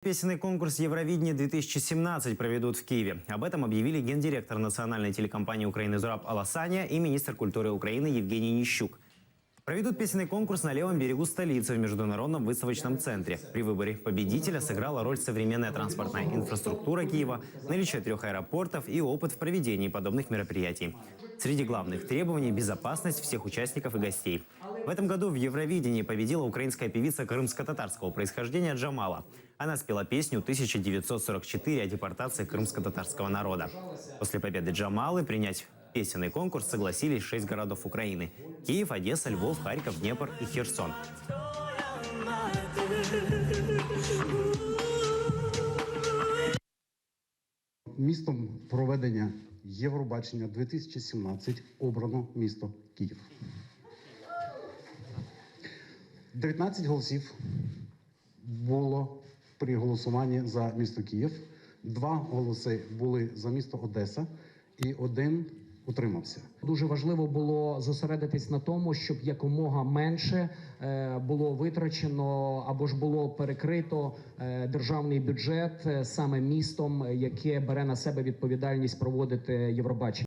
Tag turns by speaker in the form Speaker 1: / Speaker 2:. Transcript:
Speaker 1: Песенный конкурс «Евровидение-2017» проведут в Киеве. Об этом объявили гендиректор национальной телекомпании Украины Зураб Аласаня и министр культуры Украины Евгений Нищук. Проведут песенный конкурс на левом берегу столицы в Международном выставочном центре. При выборе победителя сыграла роль современная транспортная инфраструктура Киева, наличие 3 аэропортов и опыт в проведении подобных мероприятий. Среди главных требований – безопасность всех участников и гостей. В этом году в Евровидении победила украинская певица крымско-татарского происхождения Джамала. Она спела песню 1944 о депортации крымско-татарского народа. После победы Джамалы принять песенный конкурс согласились 6 городов Украины – Киев, Одесса, Львов, Харьков, Днепр и Херсон.
Speaker 2: Містом проведення Євробачення 2017 обрано місто Київ. 19 голосів було при голосуванні за місто Київ, 2 голоси були за місто Одеса і 1 утримався.
Speaker 3: Дуже важливо було зосередитись на тому, щоб якомога менше було витрачено або ж було перекрито державний бюджет саме містом, яке бере на себе відповідальність проводити Євробачення.